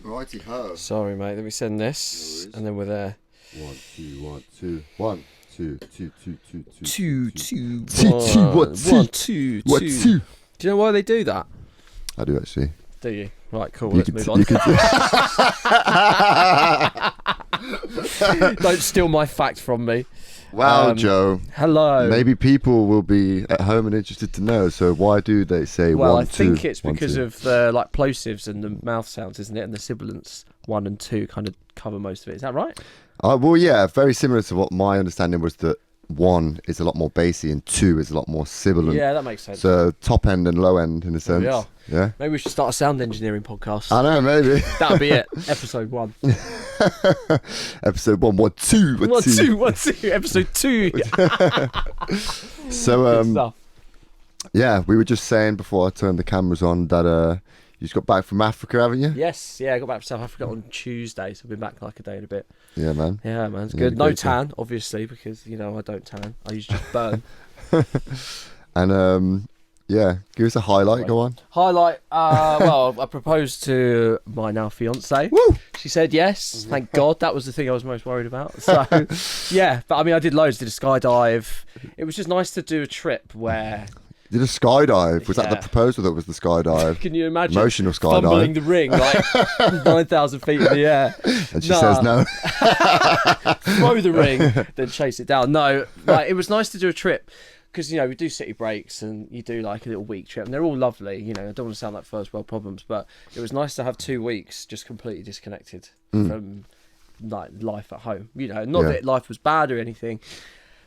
Righty ho. Sorry, mate. Let me send this, and then we're there. 1, 2, 1, 2, 1, 2, 2, 2, 2, 2, 2, 2, 2, 2, 1, what, 1, 2, 2. 1, 2. Do you know why they do that? I do actually. Do you? Right, cool. You Let's can move t- on. you can Don't steal my fact from me. Wow, Joe. Hello. Maybe people will be at home and interested to know. So why do they say Well, 1, I 2? think it's 1, because 2? of the plosives and the mouth sounds, isn't it? And the sibilants 1 and 2 kind of cover most of it. Is that right? Well, yeah, very similar to what my understanding was, that 1 is a lot more bassy and 2 is a lot more sibilant. Yeah, that makes sense. So top end and low end in a sense. we are. Yeah. Maybe we should start a sound engineering podcast. I know, maybe. That'll be it. Episode 1. Episode 1, 1, 2, 1, 2, 1, 2. Episode 2. So, Good stuff. yeah, we were just saying before I turned the cameras on that you just got back from Africa, haven't you? Yes, yeah, I got back from South Africa on Tuesday, so I've been back like a day and a bit. Yeah, man. Yeah, man, it's Yeah, good. No great tan, obviously, because, I don't tan. I usually just burn. And yeah, give us a highlight. Right. Go on. Highlight, well, I proposed to my now fiance. Woo! She said yes, thank God. That was the thing I was most worried about. So, yeah, but I mean, I did loads. Did a skydive. It was just nice to do a trip where, Did a skydive? Was that the Yeah. proposal that was the skydive? can you imagine? Emotional Fumbling skydive. the ring like 9,000 feet in the air. And she Nah. says no. Throw the ring, then chase it down. No, it was nice to do a trip because we do city breaks and you do like a little week trip, and they're all lovely. I don't want to sound like first world problems, but it was nice to have 2 weeks just completely disconnected from like life at home. Not Yeah. that life was bad or anything,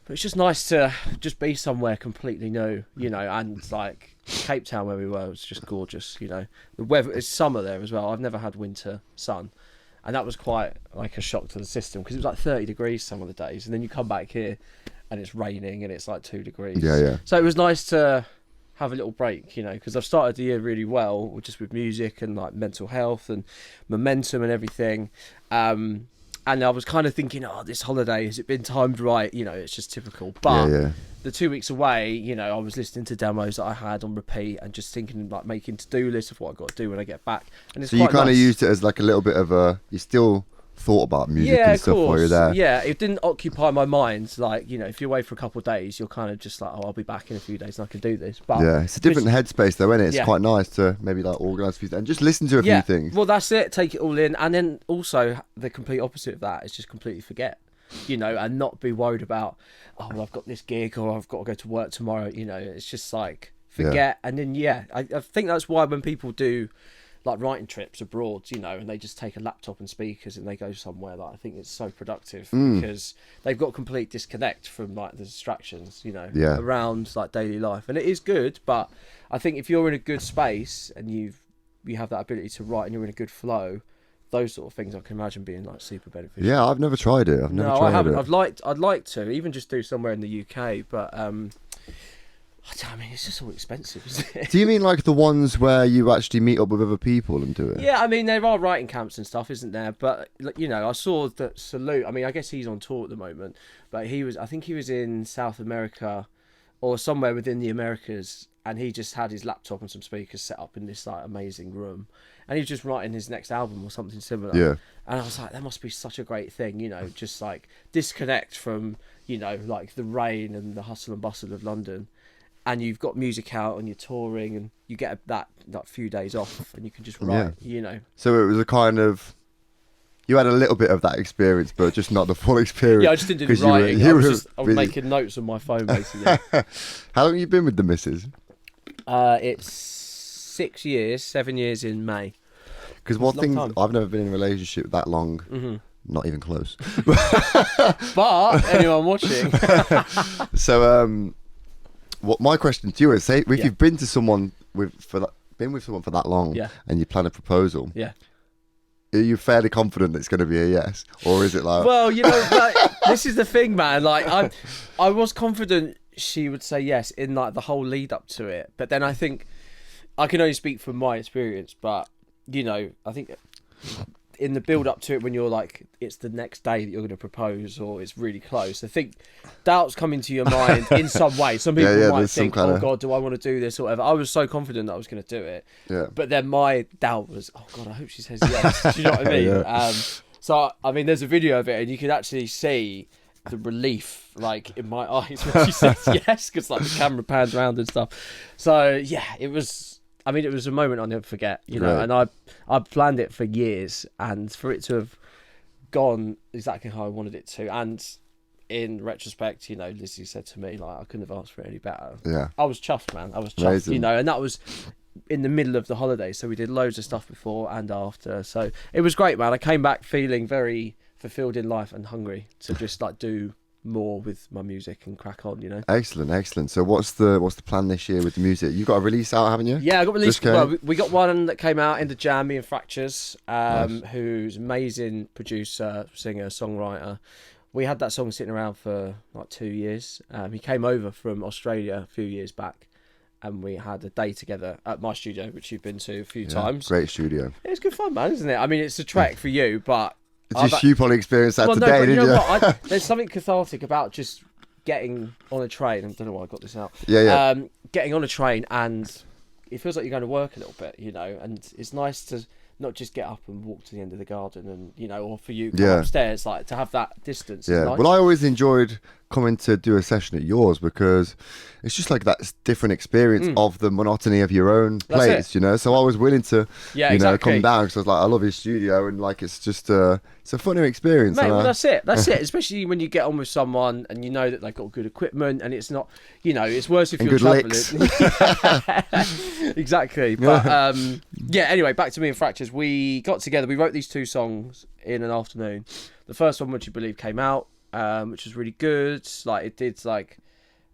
but it's just nice to just be somewhere completely new. And like Cape Town where we were was just gorgeous. The weather, it's summer there as well. I've never had winter sun. And that was quite like a shock to the system because it was like 30 degrees some of the days. And then you come back here and it's raining and it's like 2 degrees. Yeah. So it was nice to have a little break, because I've started the year really well, just with music and like mental health and momentum and everything. And I was kind of thinking, this holiday, has it been timed right? It's just typical. But Yeah. the 2 weeks away, I was listening to demos that I had on repeat and just thinking like making to-do lists of what I've got to do when I get back. And it's So you quite kind of nice. used it as like a little bit of you still thought about music and stuff while you're there. Yeah, it didn't occupy my mind. Like, if you're away for a couple of days, you're kind of just like, I'll be back in a few days and I can do this. But Yeah, it's a different headspace though, isn't it? It's Yeah. quite nice to maybe like organise a few things and just listen to a yeah, few things. well, that's it. Take it all in. And then also the complete opposite of that is just completely forget, and not be worried about, I've got this gig or I've got to go to work tomorrow. It's just like forget. And then, I think that's why when people do like writing trips abroad, and they just take a laptop and speakers and they go somewhere, like I think it's so productive because they've got complete disconnect from like the distractions, Yeah. around like daily life. And it is good, but I think if you're in a good space and you have that ability to write and you're in a good flow, those sort of things I can imagine being like super beneficial. Yeah, I've never tried it. I've never No, tried I haven't. it. I'd like to even just do somewhere in the UK, but I mean, it's just all expensive, isn't it? Do you mean like the ones where you actually meet up with other people and do it? Yeah, I mean, there are writing camps and stuff, isn't there? But, I saw that Salute, I mean, I guess he's on tour at the moment, but I think he was in South America or somewhere within the Americas, and he just had his laptop and some speakers set up in this, like, amazing room. And he was just writing his next album or something similar. Yeah. And I was like, that must be such a great thing, just, like, disconnect from, like, the rain and the hustle and bustle of London. And you've got music out and you're touring and you get that few days off and you can just write, So it was a kind of, you had a little bit of that experience, but just not the full experience. Yeah, I just didn't do 'cause the writing. you I were was busy. making notes on my phone, basically. How long have you been with the missus? It's 7 years in May. Because one It's a long thing, time. I've never been in a relationship that long, not even close. But anyone watching, So, what my question to you is: say if Yeah. you've been to someone been with someone for that long, Yeah. and you plan a proposal, yeah. are you fairly confident it's going to be a yes, or is it like? Well, like, this is the thing, man. Like, I was confident she would say yes in like the whole lead up to it, but then I think I can only speak from my experience. But I think in the build up to it, when you're like, it's the next day that you're going to propose, or it's really close, I think doubts come into your mind in some way. Some people might think, oh God, do I want to do this or whatever. I was so confident that I was going to do it. Yeah. But then my doubt was, oh God, I hope she says yes. Do you know what I mean? Yeah. So, I mean, there's a video of it, and you can actually see the relief, like, in my eyes when she says yes, because, like, the camera pans around and stuff. So, yeah, it was a moment I'll never forget, you know, Right. and I planned it for years, and for it to have gone exactly how I wanted it to, and in retrospect, you know, Lizzie said to me, like, I couldn't have asked for it any better. Yeah. I was chuffed, man. I was chuffed, Amazing. you know, and that was in the middle of the holidays, so we did loads of stuff before and after. So it was great, man. I came back feeling very fulfilled in life and hungry to just like do more with my music and crack on, you know. Excellent. So what's the plan this year with the music? You've got a release out, haven't you? Yeah, I got released. Just came? Well, we got one that came out in the Jam, me and Fractures, who's amazing producer, singer, songwriter. We had that song sitting around for like 2 years. He came over from Australia a few years back, and we had a day together at my studio, which you've been to a few times. Great studio. It's good fun, man, isn't it? I mean, it's a trek for you, but You probably experienced that today, but didn't you? What? There's something cathartic about just getting on a train. I don't know why I got this out. Yeah. Getting on a train, and it feels like you're going to work a little bit, you know, and it's nice to not just get up and walk to the end of the garden and, you know, or for you come upstairs, like to have that distance. Yeah. Nice. Well, I always enjoyed coming to do a session at yours because it's just like that different experience of the monotony of your own place, you know. So I was willing to, come down because I was like, I love your studio, and like it's just it's a funny experience. Mate, well, that's it. Especially when you get on with someone and you know that they've got good equipment, and it's not, you know, it's worse if you're traveling. Exactly. But yeah. Anyway, back to me and Fractures. We got together. We wrote these 2 songs in an afternoon. The first one, Would You Believe, came out, which was really good. Like it did, like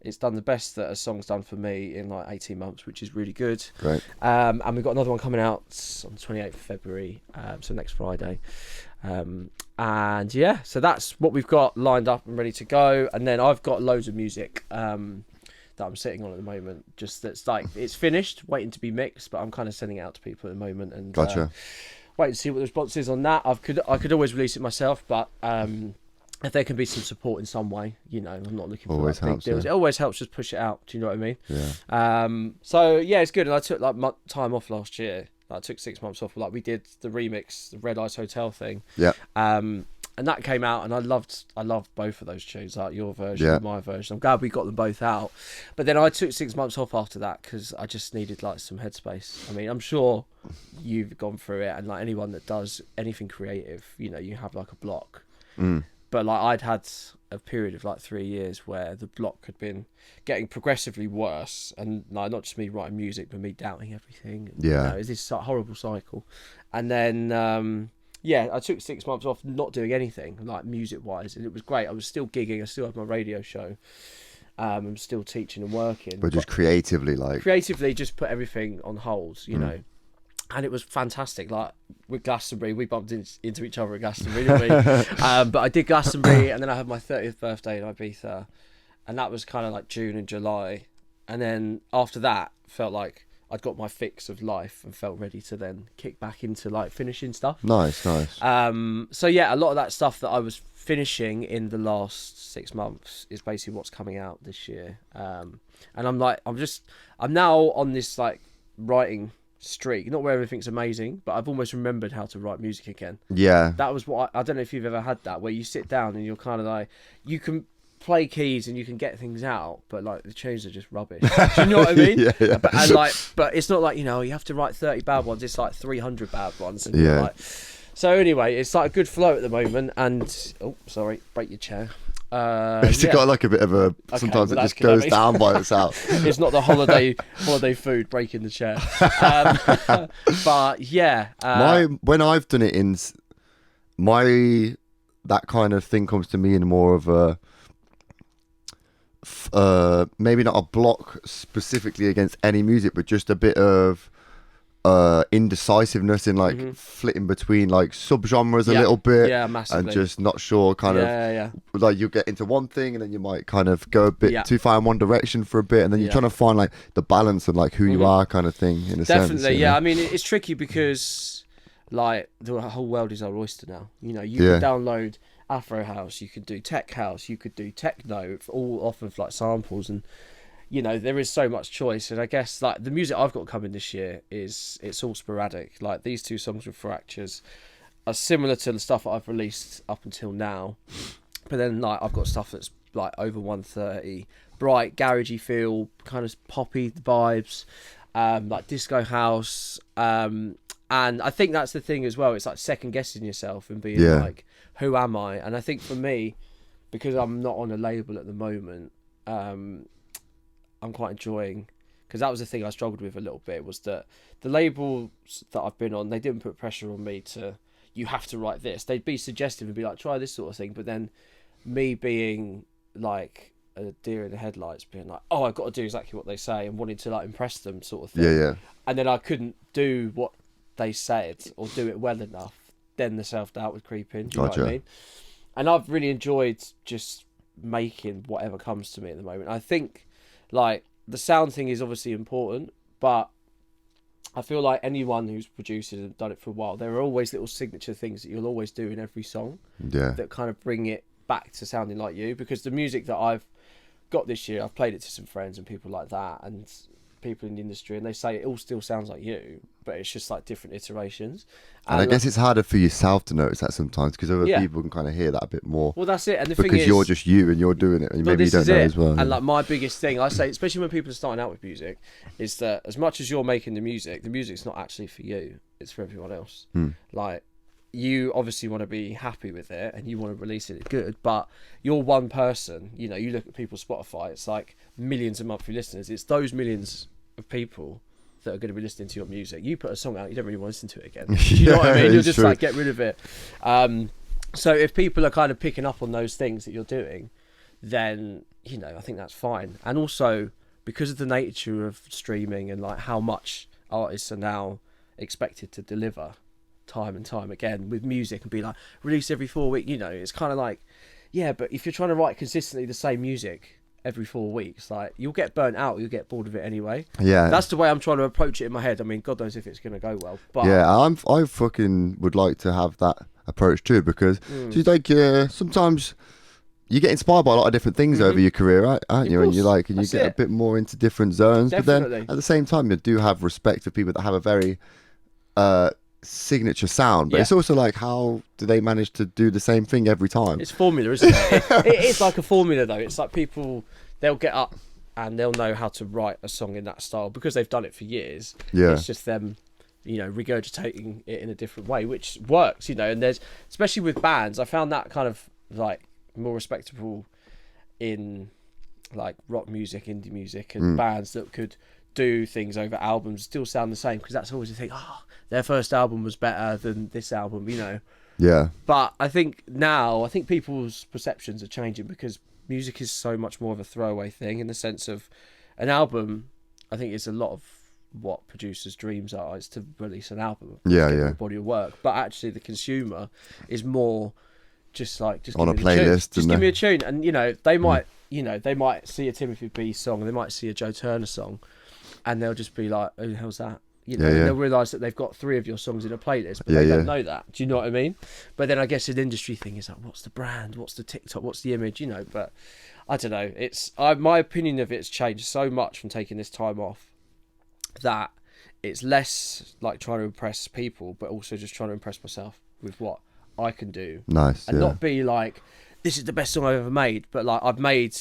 it's done the best that a song's done for me in like 18 months, which is really good. Great. And we've got another one coming out on the 28th of February, so next Friday. And yeah, so that's what we've got lined up and ready to go. And then I've got loads of music that I'm sitting on at the moment. Just that's like it's finished, waiting to be mixed, but I'm kind of sending it out to people at the moment and Gotcha. wait to see what the response is on that. I could always release it myself, but if there can be some support in some way, you know, I'm not looking for Always like, big helps, deals. yeah. It always helps just push it out. Do you know what I mean? Yeah. So yeah, it's good. And I took like time off last year. I took 6 months off. Like we did the remix, the Red Ice Hotel thing. Yeah. And that came out, and I loved both of those tunes, like your version and my version. I'm glad we got them both out. But then I took 6 months off after that because I just needed like some headspace. I mean, I'm sure you've gone through it, and like anyone that does anything creative, you know, you have like a block. But like I'd had a period of like 3 years where the block had been getting progressively worse, and like, not just me writing music, but me doubting everything. And, you know, it's this horrible cycle. And then I took 6 months off, not doing anything like music wise, and it was great. I was still gigging. I still had my radio show. I'm still teaching and working, But just creatively just put everything on hold, you know. And it was fantastic. Like with Glastonbury, we bumped into each other at Glastonbury, didn't we? But I did Glastonbury, and then I had my 30th birthday in Ibiza, and that was kind of like June and July. And then after that, felt like I'd got my fix of life and felt ready to then kick back into like finishing stuff. Nice. So yeah, a lot of that stuff that I was finishing in the last 6 months is basically what's coming out this year. And I'm now on this like writing streak, not where everything's amazing, but I've almost remembered how to write music again. Yeah. That was what I don't know if you've ever had that, where you sit down and you're kind of like, you can play keys and you can get things out, but like the tunes are just rubbish. Do you know what I mean? Yeah. But it's not like, you know, you have to write 30 bad ones. It's like 300 bad ones. And you're like, so anyway, it's like a good flow at the moment. And break your chair. It's got like a bit of a. Sometimes it just goes down by itself. It's not the holiday food breaking the chair. But yeah, when I've done it in that kind of thing comes to me in more of a maybe not a block specifically against any music, but just a bit of indecisiveness in like flitting between like subgenres a little bit, massively. and just not sure like you get into one thing and then you might kind of go a bit too far in one direction for a bit, and then you're trying to find like the balance and like who you are kind of thing in a sense. Definitely, I mean, it's tricky because like the whole world is our oyster now. You know, you can download Afro House, you could do Tech House, you could do techno, all off of like samples, and you know there is so much choice. And I guess like the music I've got coming this year it's all sporadic. Like these 2 songs with Fractures are similar to the stuff that I've released up until now, but then like I've got stuff that's like over 130, bright, garagey feel, kind of poppy vibes, like disco house, and I think that's the thing as well. It's like second guessing yourself and being like, who am I? And I think for me, because I'm not on a label at the moment, I'm quite enjoying, because that was the thing I struggled with a little bit, was that the labels that I've been on, they didn't put pressure on me to, you have to write this. They'd be suggestive and be like, try this sort of thing. But then me being like a deer in the headlights, being like, oh, I've got to do exactly what they say, and wanting to like impress them sort of thing. Yeah. And then I couldn't do what they said or do it well enough. Then the self-doubt would creep in. Do you know what I mean? And I've really enjoyed just making whatever comes to me at the moment. I think like the sound thing is obviously important, but I feel like anyone who's produced it and done it for a while, there are always little signature things that you'll always do in every song that kind of bring it back to sounding like you. Because the music that I've got this year, I've played it to some friends and people like that, and people in the industry, and they say it all still sounds like you, but it's just like different iterations. And I guess it's harder for yourself to notice that sometimes, because other people can kind of hear that a bit more. Well, that's it. And the thing is, because you're just you and you're doing it, and maybe you don't know as well. And like my biggest thing, I say, especially when people are starting out with music, is that as much as you're making the music's not actually for you; it's for everyone else. Like, you obviously want to be happy with it and you want to release it good, but you're one person. You know, you look at people's Spotify, it's like millions of monthly listeners. It's those millions of people that are going to be listening to your music. You put a song out, you don't really want to listen to it again. Do you know what I mean? You'll just like get rid of it. So if people are kind of picking up on those things that you're doing, then, you know, I think that's fine. And also because of the nature of streaming and like how much artists are now expected to deliver time and time again with music and be like, release every 4 weeks, you know, it's kind of like, yeah, but if you're trying to write consistently the same music every 4 weeks, like, you'll get burnt out, you'll get bored of it anyway. Yeah, that's the way I'm trying to approach it in my head. I mean, God knows if it's going to go well, but yeah, I fucking would like to have that approach too, because it's like sometimes you get inspired by a lot of different things over your career, right? Aren't you? And you like, and you get a bit more into different zones. Definitely. But then at the same time, you do have respect for people that have a very signature sound, but it's also like, how do they manage to do the same thing every time? It's formula, isn't it? It's like a formula though. It's like people, they'll get up and they'll know how to write a song in that style because they've done it for years. It's just them, you know, regurgitating it in a different way, which works, you know. And there's, especially with bands, I found that kind of like more respectable in like rock music, indie music, and bands that could do things over albums still sound the same, because that's always the thing. Oh, their first album was better than this album, you know. Yeah. But I think now, I think people's perceptions are changing, because music is so much more of a throwaway thing, in the sense of an album. I think it's a lot of what producers' dreams are, is to release an album, a body of work. But actually, the consumer is more just like, just on a playlist, just give me a tune, and you know, they might, you know, they might see a Timothy B song, they might see a Joe Turner song, and they'll just be like, "Who the hell's that?" You know, and they'll realise that they've got 3 of your songs in a playlist, but they don't know that. Do you know what I mean? But then I guess an industry thing is like, what's the brand? What's the TikTok? What's the image? You know, but I don't know. It's my opinion of it's changed so much from taking this time off, that it's less like trying to impress people, but also just trying to impress myself with what I can do. Nice. And not be like, this is the best song I've ever made, but like, I've made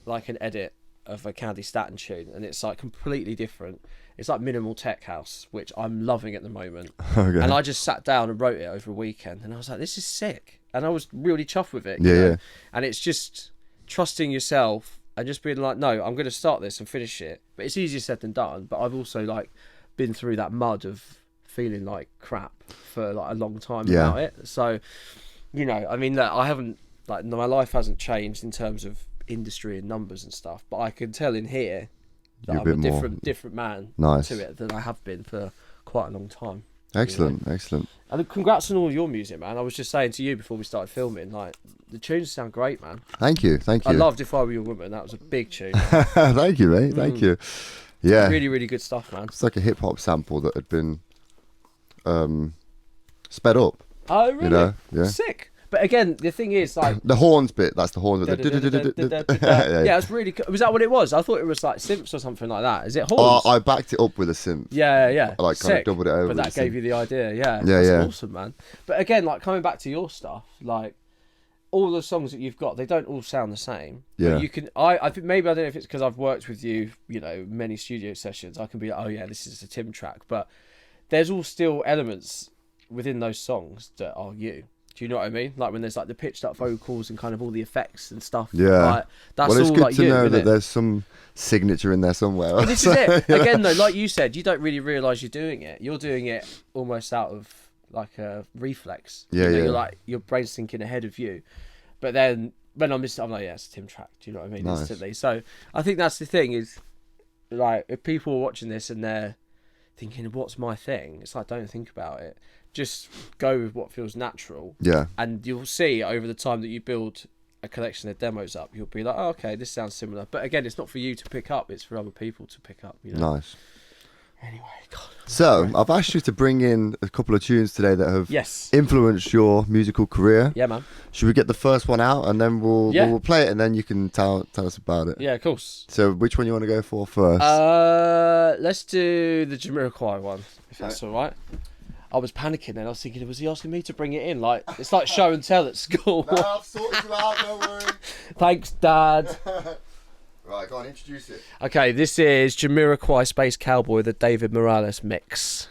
like an edit of a Candy Staton tune, and it's like completely different. It's like minimal tech house, which I'm loving at the moment. Okay. And I just sat down and wrote it over a weekend, and I was like, this is sick. And I was really chuffed with it. You know? And it's just trusting yourself and just being like, no, I'm going to start this and finish it. But it's easier said than done. But I've also like been through that mud of feeling like crap for like a long time about it. So, you know, I mean, look, I haven't, like, my life hasn't changed in terms of industry and numbers and stuff, but I can tell in here that I'm a different man to it than I have been for quite a long time. Excellent, you know? Excellent. And congrats on all your music, man. I was just saying to you before we started filming, like, the tunes sound great, man. Thank you. I loved If I Were Your Woman. That was a big tune. Thank you, mate. Thank you. Yeah. Really, really good stuff, man. It's like a hip hop sample that had been sped up. Oh, really? You know? Yeah. Sick. But again, the thing is, like the horns bit. That's the horns bit. Yeah, it's really. Was that what it was? I thought it was like synths or something like that. Is it horns? I backed it up with a synth. Yeah. I like kind of doubled it over. But that gave you the idea. Yeah. That's awesome, man. But again, like coming back to your stuff, like all the songs that you've got, they don't all sound the same. Yeah. But you can. I think maybe I don't know if it's because I've worked with you, you know, many studio sessions. I can be like, oh yeah, this is a Tim track, but there's all still elements within those songs that are you. Do you know what I mean? Like when there's like the pitched up vocals and kind of all the effects and stuff. Yeah. Like, that's well, it's all good like to you, know that it? there's some signature in there somewhere. But this is it. Again, though, like you said, you don't really realise you're doing it. You're doing it almost out of like a reflex. Yeah, You're like, your brain's thinking ahead of you. But then when I'm listening, I'm like, yeah, it's a Tim track. Do you know what I mean? Nice. Instantly. So I think that's the thing is, like, if people are watching this and they're thinking, what's my thing? It's like, don't think about it. Just go with what feels natural. Yeah. And you'll see over the time that you build a collection of demos up, you'll be like, oh, okay, this sounds similar. But again, it's not for you to pick up, it's for other people to pick up. You know? Nice. Anyway, God. So, I've asked you to bring in a couple of tunes today that have influenced your musical career. Yeah, man. Should we get the first one out and then we'll play it and then you can tell us about it? Yeah, of course. So, which one you want to go for first? Let's do the Jamiroquai one, if that's all right. I was panicking then. I was thinking, was he asking me to bring it in? Like, it's like show and tell at school. No, I've sorted you out, don't worry. Thanks, Dad. Right, go on, introduce it. Okay, this is Jamiroquai Space Cowboy, the David Morales mix.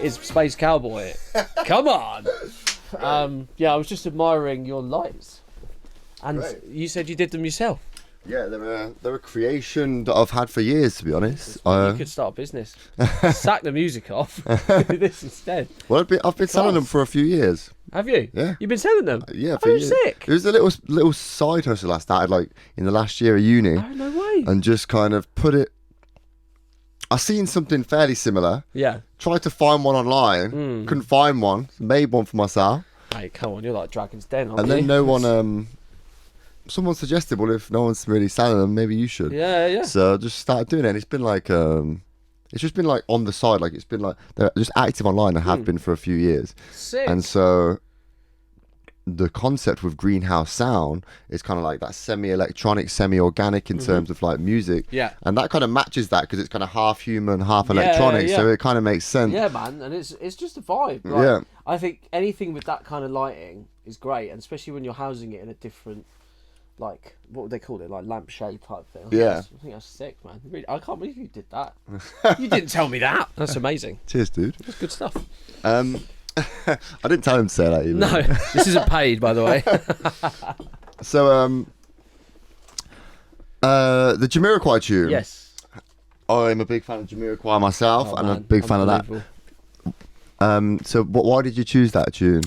is Space Cowboy. Come on. Yeah, I was just admiring your lights, and Great. You said you did them yourself. Yeah, they're a creation that I've had for years, to be honest. You could start a business. Sack the music off. Do this instead. Well, I've been selling them for a few years. Have you? Yeah. You've been selling them? Yeah, for years. Sick. It was a little side hustle I started like in the last year of uni. Oh, no way. And just kind of put it. I seen something fairly similar. Yeah. Tried to find one online. Couldn't find one. Made one for myself. Hey, come on, you're like Dragon's Den, aren't And you? then no one. Someone suggested, well, if no one's really selling them, maybe you should. Yeah. So I just started doing it. And it's been like, it's just been like on the side. Like it's been like they're just active online and have been for a few years. Sick. And so the concept with Greenhouse Sound is kind of like that semi-electronic, semi-organic in terms of like music. Yeah. And that kind of matches that because it's kind of half human, half electronic. Yeah. So it kind of makes sense. Yeah, man, and it's just a vibe. Like, Yeah. I think anything with that kind of lighting is great, and especially when you're housing it in a different, like, what would they call it, like lampshade type thing. I think that's sick, man. Really, I can't believe you did that. You didn't tell me that. That's amazing. Cheers, dude. That's good stuff. I didn't tell him to say that either. No, this isn't paid, by the way. So, the Jamiroquai tune. Yes. I'm a big fan of Jamiroquai myself, and man, a big fan of that. So, why did you choose that tune?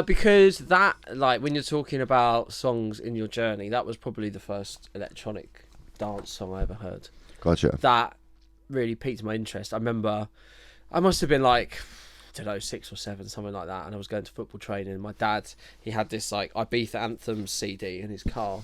Because that, like, when you're talking about songs in your journey, that was probably the first electronic dance song I ever heard. Gotcha. That really piqued my interest. I remember I must have been like, I don't know, 6 or 7, something like that, and I was going to football training. My dad, he had this like Ibiza Anthems CD in his car.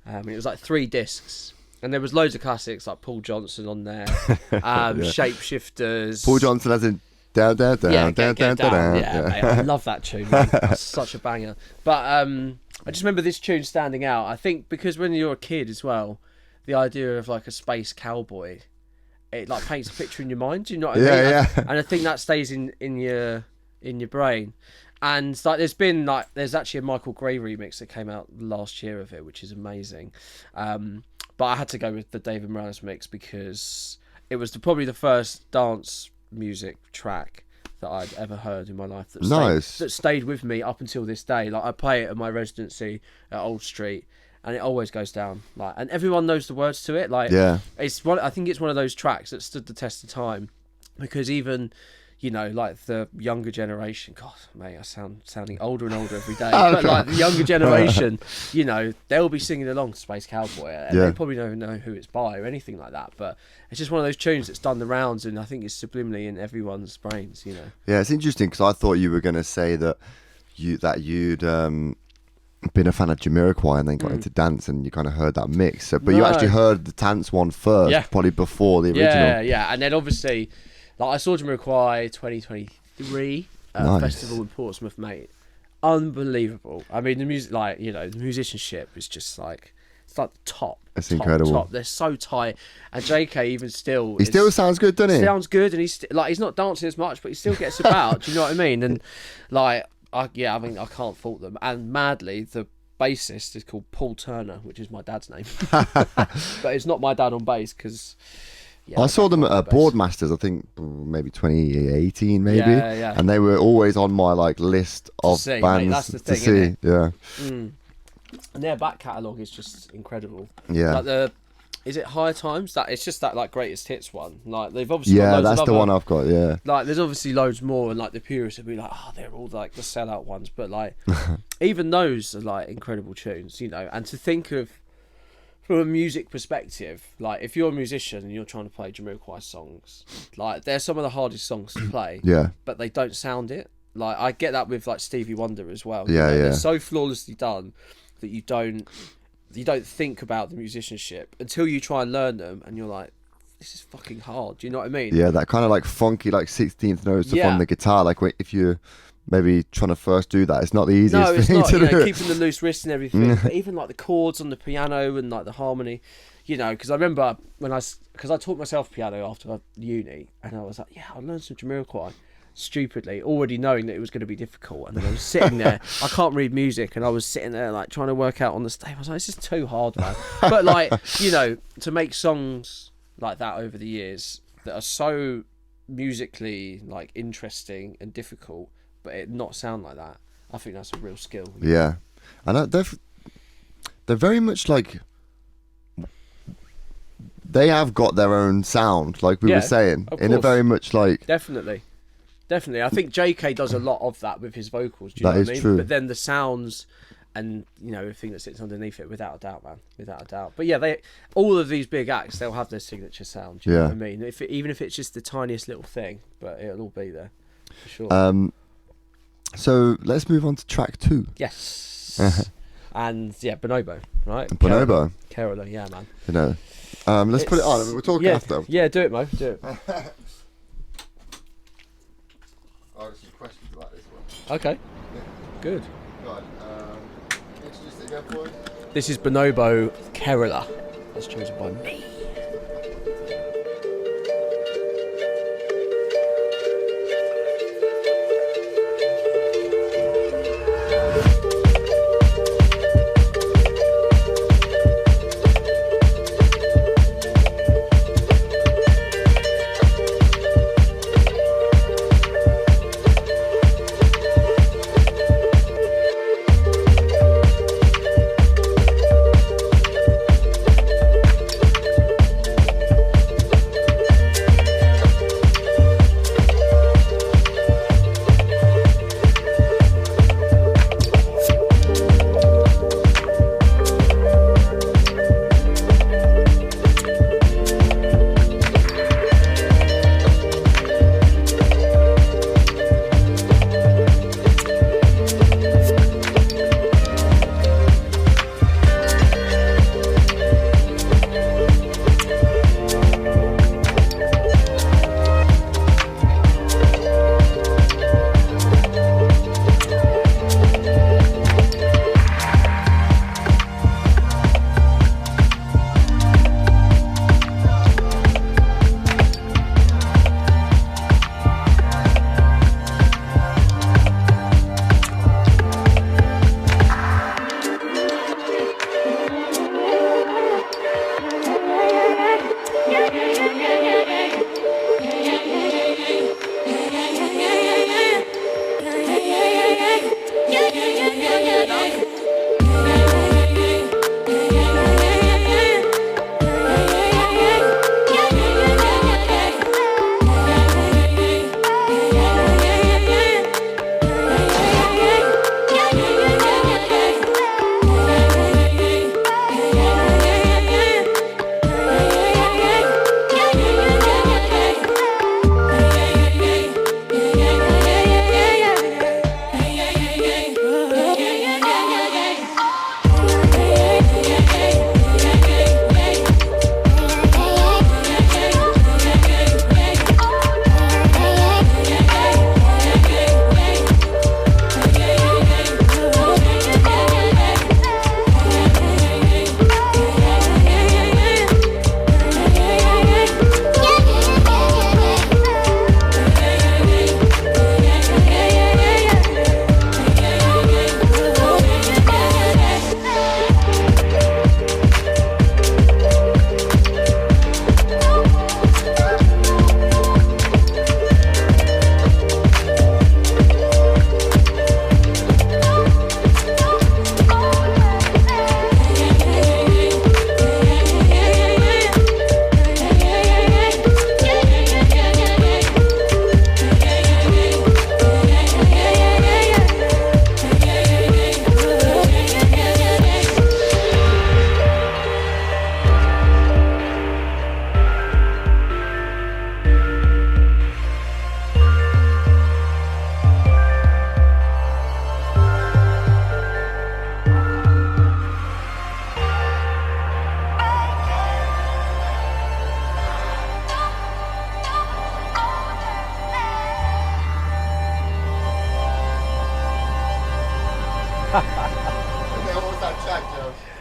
It was like 3 discs, and there was loads of classics like Paul Johnson on there, Shapeshifters. Paul Johnson as in down, down, down, Yeah, down, get down, down. down. Yeah, mate, I love that tune. Man. That's such a banger. But I just remember this tune standing out. I think because when you're a kid as well, the idea of like a space cowboy, it like paints a picture in your mind. Do you know what I mean? Yeah. And I think that stays in your brain. And like there's actually a Michael Gray remix that came out last year of it, which is amazing. But I had to go with the David Morales mix because it was probably the first dance music track that I'd ever heard in my life that stayed with me up until this day. Like I play it at my residency at Old Street, and it always goes down. Like, and everyone knows the words to it. Like, it's one. I think it's one of those tracks that stood the test of time, because even, you know, like the younger generation. God, mate, I sounding older and older every day. But like the younger generation, you know, they'll be singing along to Space Cowboy, and they probably don't know who it's by or anything like that. But it's just one of those tunes that's done the rounds, and I think it's subliminally in everyone's brains. You know. Yeah, it's interesting because I thought you were going to say that you'd been a fan of Jamiroquai and then got into dance, and you kind of heard that mix. So, but you actually heard the dance one first, probably before the original. Yeah, and then obviously, like I saw Jamiroquai 2023 festival in Portsmouth, mate. Unbelievable. I mean, the music, like, you know, the musicianship is just like, it's like the top. It's incredible. Top. They're so tight, and JK even still. He still sounds good, doesn't he? Sounds good, and he's not dancing as much, but he still gets about. Do you know what I mean? And like. I mean, I can't fault them. And madly, the bassist is called Paul Turner, which is my dad's name. But it's not my dad on bass because... I saw them at Boardmasters, I think maybe 2018, maybe. Yeah. And they were always on my like list of bands mate, that's the thing, to see. isn't it? Yeah. And their back catalogue is just incredible. Yeah. Like is it Higher Times? That it's just that like greatest hits one. Like they've obviously got loads that's of the one I've got. Yeah, like there's obviously loads more, and like the purists will be like, oh, they're all like the sellout ones, but like even those are like incredible tunes, you know. And to think of from a music perspective, like if you're a musician and you're trying to play Jamiroquai songs, like they're some of the hardest songs to play. Yeah, but they don't sound it. Like I get that with like Stevie Wonder as well. Yeah, They're so flawlessly done that you don't think about the musicianship until you try and learn them, and you're like, this is fucking hard. Do you know what I mean? Yeah, that kind of like funky like 16th notes on the guitar. Like if you're maybe trying to first do that, it's not the easiest thing to do. Keeping the loose wrists and everything, but even like the chords on the piano and like the harmony, you know. Because I remember because I taught myself piano after uni, and I was like, I learned some Jamiroquai. Stupidly, already knowing that it was going to be difficult, and then I was sitting there. I can't read music, and I was sitting there like trying to work out on the stage. I was like, "This is too hard, man." But like, you know, to make songs like that over the years that are so musically like interesting and difficult, but it not sound like that. I think that's a real skill. Yeah, and they're very much like, they have got their own sound, like we were saying, in a very much like... Definitely. I think JK does a lot of that with his vocals. Do you know what I mean? True. But then the sounds and, you know, everything that sits underneath it, without a doubt, man. Without a doubt. But yeah, all of these big acts, they'll have their signature sound. Do you know what I mean? Even if it's just the tiniest little thing, but it'll all be there. For sure. So let's move on to track 2. Yes. And yeah, Bonobo, right? Bonobo. Kerala, yeah, man. You know, let's put it on. I mean, we're talking after. Yeah, do it, Mo. Do it. There's some questions about this one. Okay. Yeah. Good. Right. Introduce it again, boys. This is Bonobo Kerala. That's chosen by me.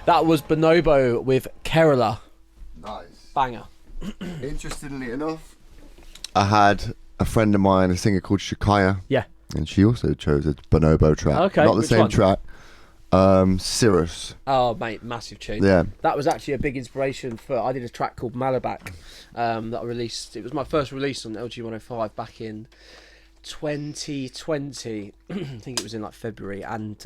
That was Bonobo with Kerala. Nice. Banger. Interestingly enough, I had a friend of mine, a singer called Shakaya. Yeah. And she also chose a Bonobo track. Okay. Not the same track. Cirrus. Oh mate, massive tune. Yeah. That was actually a big inspiration for. I did a track called Malabak that I released. It was my first release on LG 105 back in 2020. I think it was in like February, and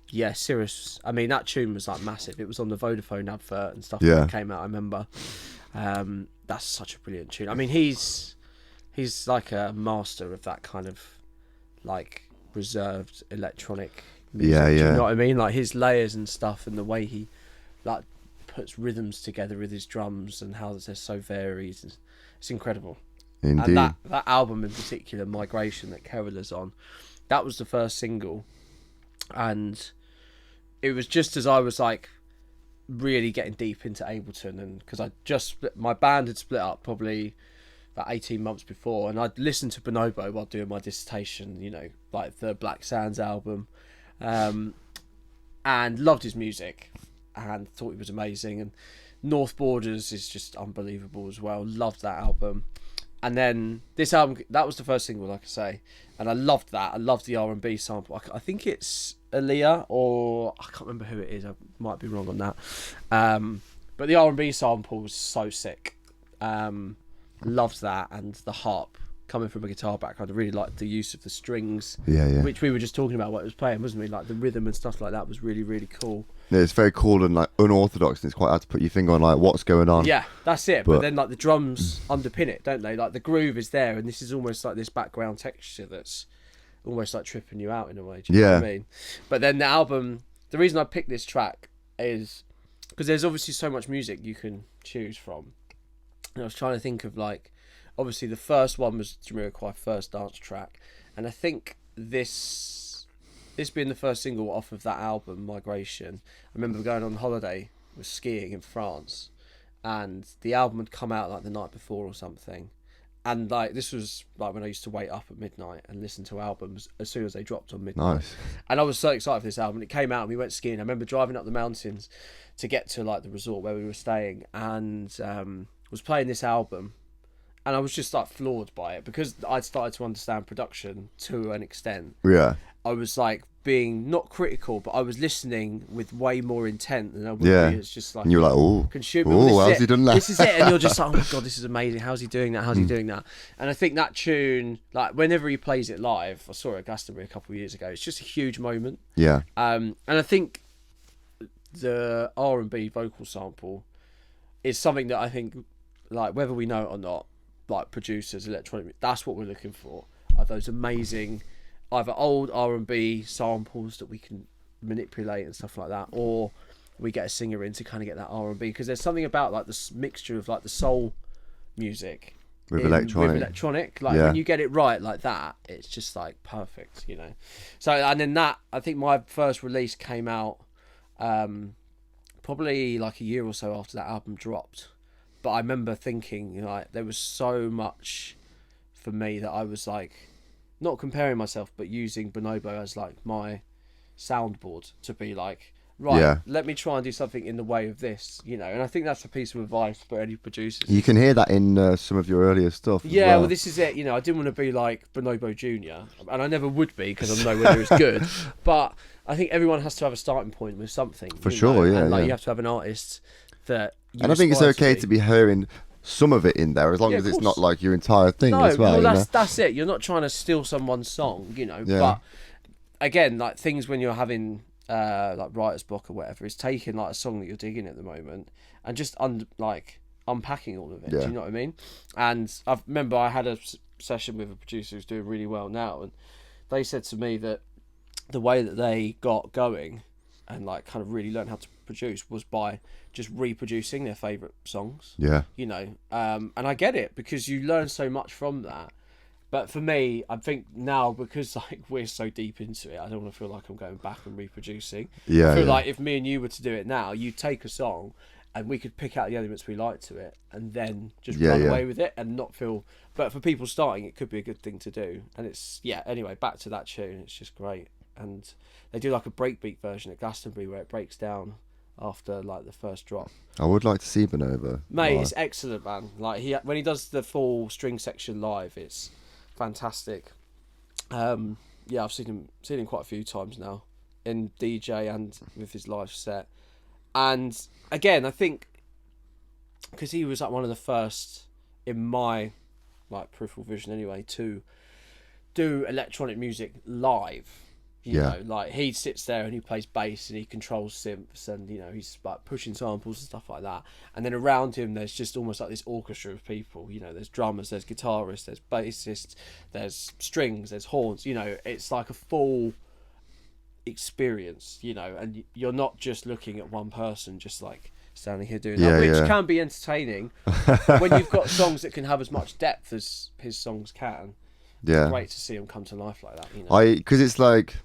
yeah, Cirrus. I mean, that tune was like massive. It was on the Vodafone advert and stuff when it came out. I remember. That's such a brilliant tune. I mean, he's like a master of that kind of like reserved electronic music. Yeah, Do yeah. you know what I mean? Like his layers and stuff, and the way he like puts rhythms together with his drums, and how they're so varied. It's incredible. Indeed. And that album in particular, Migration, that Kerala's on, that was the first single, and it was just as I was like really getting deep into Ableton, and because my band had split up probably about 18 months before, and I'd listened to Bonobo while doing my dissertation, you know, like the Black Sands album, and loved his music and thought he was amazing, and North Borders is just unbelievable as well. Loved that album. And then this album, that was the first single, like I say, and I loved that. I loved the R&B sample. I think it's Aaliyah, or I can't remember who it is. I might be wrong on that. But the R&B sample was so sick. Loved that, and the harp coming from a guitar background. I really liked the use of the strings, which we were just talking about what it was playing, wasn't we? Like the rhythm and stuff like that was really, really cool. Yeah, it's very cool and like unorthodox, and it's quite hard to put your finger on like what's going on. Yeah, that's it. But then like the drums underpin it, don't they? Like the groove is there, and this is almost like this background texture that's almost like tripping you out in a way. Do you know what I mean? But then the album, the reason I picked this track is because there's obviously so much music you can choose from. And I was trying to think of like, obviously the first one was Jamiroquai first dance track, and I think this being the first single off of that album, Migration, I remember going on holiday with skiing in France, and the album had come out like the night before or something, and like this was like when I used to wait up at midnight and listen to albums as soon as they dropped on midnight. Nice. And I was so excited for this album. It came out and we went skiing. I remember driving up the mountains to get to like the resort where we were staying, and was playing this album, and I was just like floored by it because I'd started to understand production to an extent. Yeah. I was like being not critical, but I was listening with way more intent than I would be. It's just like, and you're like, oh, how's he done that? This is it. And you're just like, oh my God, this is amazing. How's he doing that? How's he doing that? And I think that tune, like whenever he plays it live, I saw it at Glastonbury a couple of years ago, it's just a huge moment. Yeah. And I think the R&B vocal sample is something that I think, like whether we know it or not, like producers, electronic, that's what we're looking for. Are those amazing either old R&B samples that we can manipulate and stuff like that, or we get a singer in to kind of get that R&B, because there's something about like this mixture of like the soul music with electronic, like when you get it right like that, it's just like perfect, you know. So, and then that, I think my first release came out probably like a year or so after that album dropped, but I remember thinking, you know, like there was so much for me that I was like not comparing myself, but using Bonobo as like my soundboard to be like, right, let me try and do something in the way of this, you know. And I think that's a piece of advice for any producers. You can hear that in some of your earlier stuff. Yeah, well, this is it. You know, I didn't want to be like Bonobo Jr., and I never would be because I'm nowhere near as good. But I think everyone has to have a starting point with something. For sure, and like you have to have an artist that. And I think it's okay to be hearing some of it in there, as long as it's not like your entire thing as well. No, that's it. You're not trying to steal someone's song, you know. But again, like things when you're having like writer's block or whatever, is taking like a song that you're digging at the moment and just unpacking all of it. Do you know what I mean? And I remember I had a session with a producer who's doing really well now, and they said to me that the way that they got going and like kind of really learned how to produce was by just reproducing their favourite songs. Yeah. You know, and I get it because you learn so much from that. But for me, I think now, because like we're so deep into it, I don't want to feel like I'm going back and reproducing. I feel like if me and you were to do it now, you take a song and we could pick out the elements we like to it and then just run away with it and not feel... But for people starting, it could be a good thing to do. And it's, anyway, back to that tune, it's just great. And they do like a breakbeat version at Glastonbury where it breaks down after like the first drop. I would like to see Bonobo. Mate, it's excellent, man. Like when he does the full string section live, it's fantastic. I've seen him quite a few times now. in DJ and with his live set. And again, I think because he was like one of the first in my like peripheral vision anyway to do electronic music live. You know, like he sits there and he plays bass and he controls synths and, you know, he's like pushing samples and stuff like that. And then around him, there's just almost like this orchestra of people. You know, there's drummers, there's guitarists, there's bassists, there's strings, there's horns. You know, it's like a full experience, you know, and you're not just looking at one person just like standing here doing that, which can be entertaining when you've got songs that can have as much depth as his songs can. It's great to see them come to life like that, you know. Because it's like,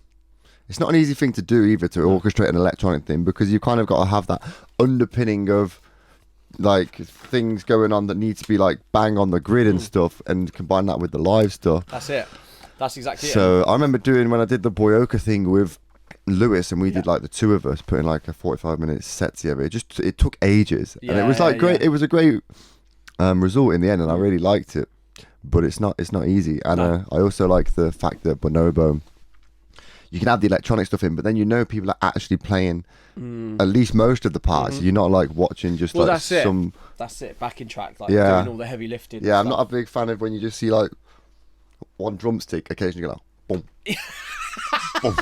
it's not an easy thing to do either, to orchestrate an electronic thing, because you kind of got to have that underpinning of like things going on that need to be like bang on the grid and stuff, and combine that with the live stuff. That's it. That's exactly it. So I remember doing, when I did the Boyoka thing with Lewis, and we did like the two of us putting like a 45-minute set together. It took ages, and it was like great. It was a great result in the end, and I really liked it. But it's not easy, and I also like the fact that Bonobo, you can have the electronic stuff in, but then you know people are actually playing at least most of the parts. You're not like watching just like some. That's it. Backing track, like doing all the heavy lifting. Yeah, I'm not a big fan of when you just see like one drumstick occasionally go like boom, boom.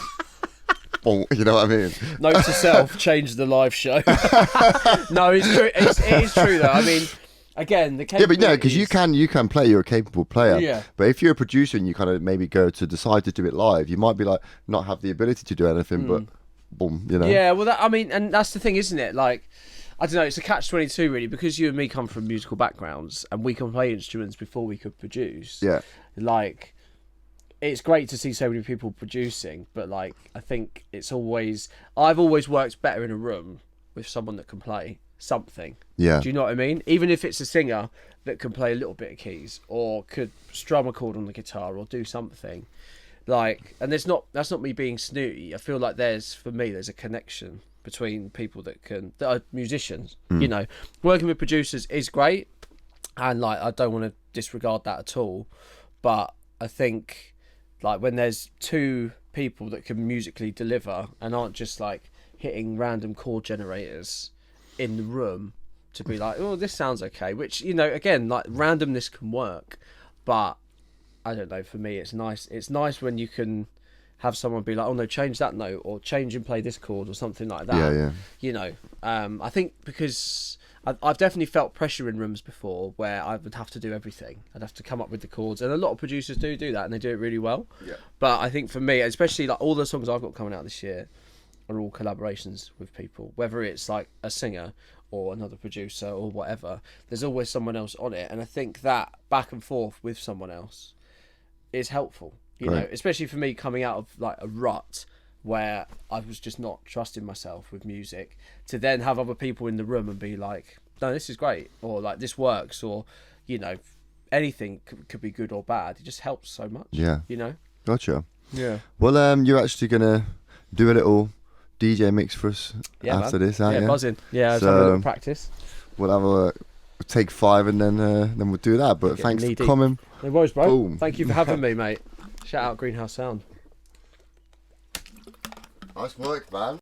Boom, you know what I mean? Note to self: change the live show. No, it's true. It is true though. I mean, again, the but no, because you can play. You're a capable player. Yeah. But if you're a producer and you kind of maybe go to decide to do it live, you might be like not have the ability to do anything, but boom, you know. Yeah. Well, I mean, and that's the thing, isn't it? Like, I don't know. It's a catch-22 really, because you and me come from musical backgrounds and we can play instruments before we could produce. Yeah. Like, it's great to see so many people producing, but like, I think I've always worked better in a room with someone that can play something. Yeah. Do you know what I mean? Even if it's a singer that can play a little bit of keys or could strum a chord on the guitar or do something. Like, and that's not me being snooty. I feel like there's a connection between people that are musicians. You know, working with producers is great, and like, I don't want to disregard that at all. But I think like when there's two people that can musically deliver and aren't just like hitting random chord generators in the room to be like, oh, this sounds okay, which, you know, again, like randomness can work, but I don't know, for me it's nice when you can have someone be like, oh no, change that note or change and play this chord or something like that. You know, I think because I've definitely felt pressure in rooms before where I would have to do everything. I'd have to come up with the chords, and a lot of producers do that, and they do it really well. But I think for me, especially like all the songs I've got coming out this year are all collaborations with people, whether it's like a singer or another producer or whatever. There's always someone else on it, and I think that back and forth with someone else is helpful, you know, especially for me coming out of like a rut where I was just not trusting myself with music, to then have other people in the room and be like, no, this is great, or like this works, or, you know, anything could be good or bad. It just helps so much. You know. Gotcha. Yeah. Well, you're actually gonna do a little DJ mix for us after this, aren't you? Buzzing. Yeah, so, have a little practice. We'll have a take 5 and then we'll do that. But thanks for coming. No worries, bro. Boom. Thank you for having me, mate. Shout out Greenhouse Sound. Nice work, man.